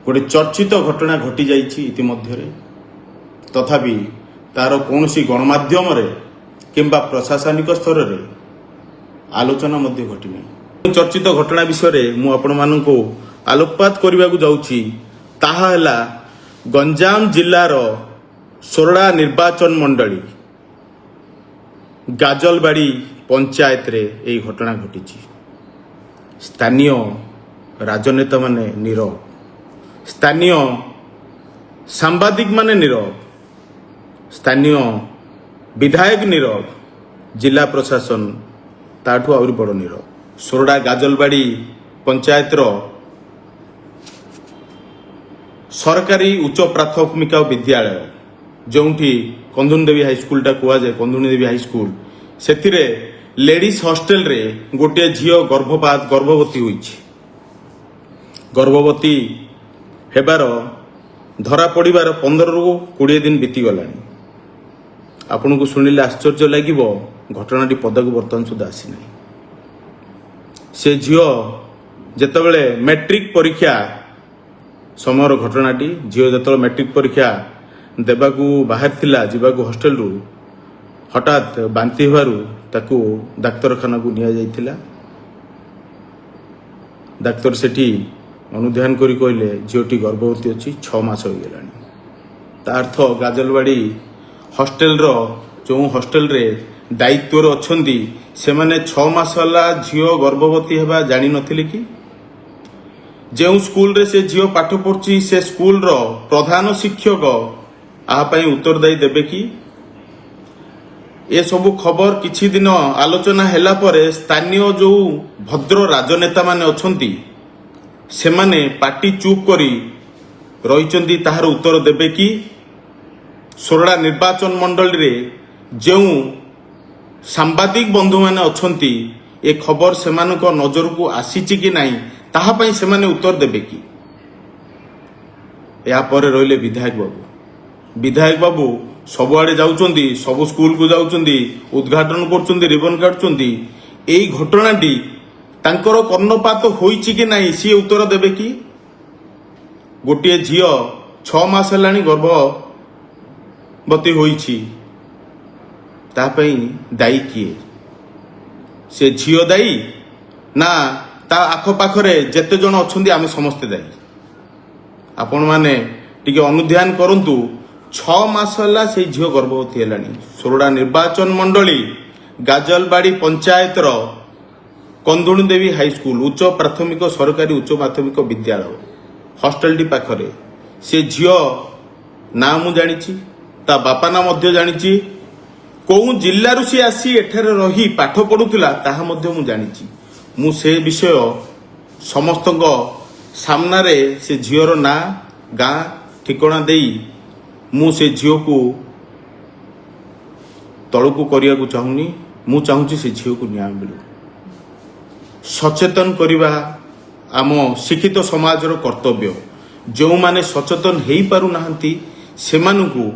गोटे चर्चित घटना घटी जाइछि इतिमध्यरे तथापि तार कौनसी गणमाध्यम किंबा प्रशासनिक स्तर रे आलोचना मध्य घटी नहीं। चर्चित घटना विषय मु आपण मानकु आलोकपात करने को जाऊँगी ताहा हैला गंजाम जिल्लार सोरडा निर्वाचन मंडली गाजलबाड़ी पंचायत रे यही घटना घटी। स्थानीय राजनेता माने नीरव, स्थानीय सांबादिक माने नीरव, स्थानीय विधायक नीरव, जिला प्रशासन ताठू आहुरी बड़ नीरव। सोरडा गाजलबाड़ी पंचायत रो सरकारी उच्च प्राथमिक विद्यालय जोठी कंदुनी देवी हाईस्कल टा कुआ जाए कंदुनी देवी हाईस्कल से लेडीज हॉस्टेल रे गोटे झील गर्भवती होईछि। गर्भवती हेबार धरा पड़िबार 15 रु 20 दिन बीती गलानी। आपन को सुनिले आश्चर्य लागिबो घटनाटी पदक बर्तमान सुधा आसी नहीं। से झील जेतेबेले मैट्रिक परीक्षा समयर घटनाटी झील जेतेबेले मैट्रिक परीक्षा देबाकू बाहर थिला जीवाकू हॉस्टेल रु हठात बांती हेबारु ताकू डाक्तरखाना को निया जाइथिला। डाक्तर सेठी अनुध्यान करी कहले झीलटी गर्भवती अच्छी 6 मास हो गलानी। ता अर्थ गाजलबाड़ी हॉस्टेल रो जो हॉस्टेल रे दायित्व अच्छी से माने 6 मास होला झील गर्भवती हेबा जानी नथिले कि जो स्कूल रे से झील पाठ पढ़ुची से स्कूल रो प्रधान शिक्षक आपाई उत्तरदायी देबे कि ए सबु खबर किछि दिन आलोचना हैला परे स्थानीय जो भद्र राजनेता माने अछंती से माने पार्टी चुप करी रहिचंती ताहार उत्तर देबे कि सोरडा निर्वाचन मंडली रे जो सांबादिक बंधु माने अछंती ए खबर सेमानक नजर को आसीची कि नहीं ताहा पई से माने उत्तर देबे कि। या परे रहिले विधायक बाबू सबुआड़े जाउचंदी सबु स्कूल को जाउचंदी उद्घाटन करचंदी रिबन काटचंदी। एई घटनाटी तांकर कर्णपात होईची कि नहीं सी उत्तर देबे कि। गोटे झील 6 मास हेलानी गर्भवती होईची ता पई दायी किए? से झील दायी ना ता आख पाखरे जेते जण अछंदी आमे समस्ते दायी? आपण माने टिके अनुध्यान करंतु 6 मास होला से झील गर्भवती हेलानी। सोरडा निर्वाचन मंडली गाजलबाड़ी पंचायत रो कंदुनी देवी हाईस्कल उच्च प्राथमिक सरकारी उच्च माध्यमिक विद्यालय हॉस्टेल टी पाखरे से झील ना मु जानिछि, ता बापा ना मध्य जानिछि, को जिल्लारु से आसी एठारे रही पाठ पढुतिला ताहा मध्य मु जानिछि। मु से विषय समस्तक सामना रे से झीवर ना गाँ ठिकणा देई मु से झील को तलकू करिया को चाहूनी। मु चाहूची से झील को न्याय मिलू। सचेतन करिबा आम शिक्षित समाज रो कर्तव्य। जो माने सचेतन हेई पारु नाहंती सेमानकु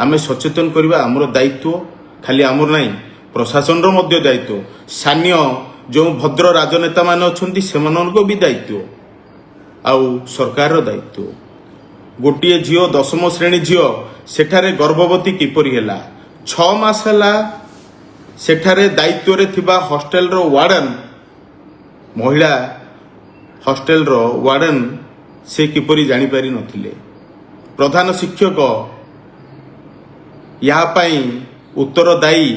आमे सचेतन करिबा हमरो दायित्व। खाली आमर नाही प्रशासन रो मध्य दायित्व। स्थानीय जो भद्र राजनेता माने अछंती सेमाननको भी दायित्व आउ सरकार रो दायित्व। गोटे झील 10म श्रेणी झील सेठारे गर्भवती किपरि हेला? 6 मास हेला सेठारे दायित्व रे थिबा हॉस्टेल रो वार्डन महिला हॉस्टेल रो वार्डन से किपरि जानि पारि नथिले? प्रधान शिक्षक या पाई उत्तरदायी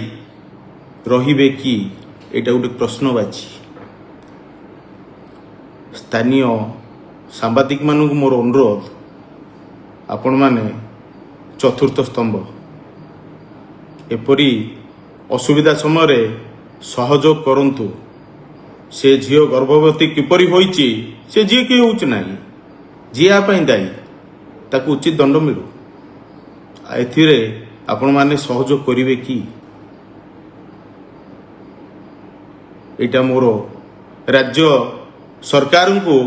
रहिबे कि? एटा गोटे प्रश्नबाची। स्थानीय सांबादिक मानक मोर अनुरोध आपण माने चतुर्थ स्तंभ एपरी असुविधा समय सहयोग करंतु। से झील गर्भवती किपरि होईची से जी कि होउच नाही जी आपाई दायी ताकू उचित दंड मिलू। एथिरे आपण माने सहयोग करिवे कि? एटा मोर राज्य सरकार को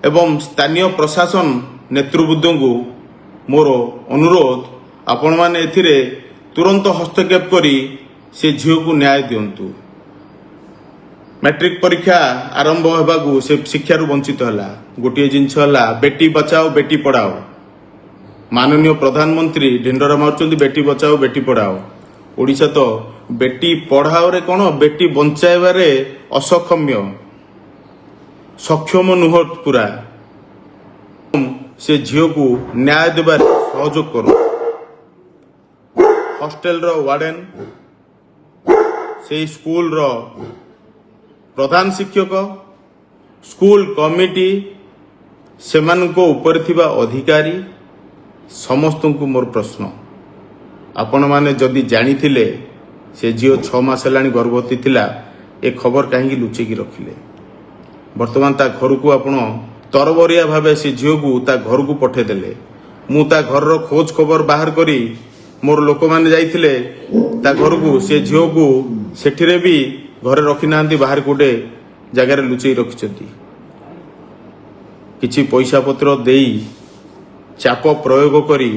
एवं स्थानीय प्रशासन नेतृवृंद को मोर अनुरोध आपण माने एथिरे तुरंत हस्तक्षेप करी से झील को न्याय दियंतु। मैट्रिक परीक्षा आरंभ होगाकू से शिक्षारू वंचित है। गोटे जिनस है बेटी बचाओ बेटी पढ़ाओ। माननीय प्रधानमंत्री ढिंडोरा मारुचंदी बेटी बचाओ बेटी पढ़ाओ। ओडिशा तो बेटी पढ़ाओ रे कौन बेटी बंचाइबारे असक्षम्य सक्षम नुह पूरा से झील को न्याय देवार सहयोग करो। हॉस्टेल रो वार्डन से स्कूल रो प्रधान शिक्षक स्कूल कमिटी सेमाननको ऊपर थिबा अधिकारी समस्त को मोर प्रश्न आपण माने जदि जानी थिले से झील 6 मास हेलानी गर्भवती थिला ए खबर कहीं लुचेकी रखिले। वर्तमान ता घर को आपण तरबरिया भावे से झील को ता घर को पठेदेले। मु ता घर रो खोज खबर बाहर करी मोर लोक माने जाइथिले ता घर को से झील को सेठिरे भी घरे रखी ना बाहर गोटे जगार लुचई रखिछंती। किछि पैसा पत्र देई चाप प्रयोग करी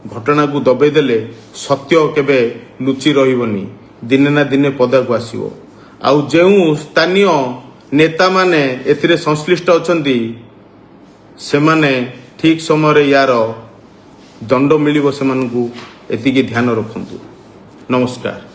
घटना को दबे देले सत्य केबे लुचि रहिबनी दिने ना दिने पदा को आसीबो। आउ जेउ स्थानीय नेता माने एथिरे संश्लिष्ट अछंती सेमाने ठीक समय रे यार दंड मिलिबो सेमानकू एतिकी ध्यान रखंतु। नमस्कार।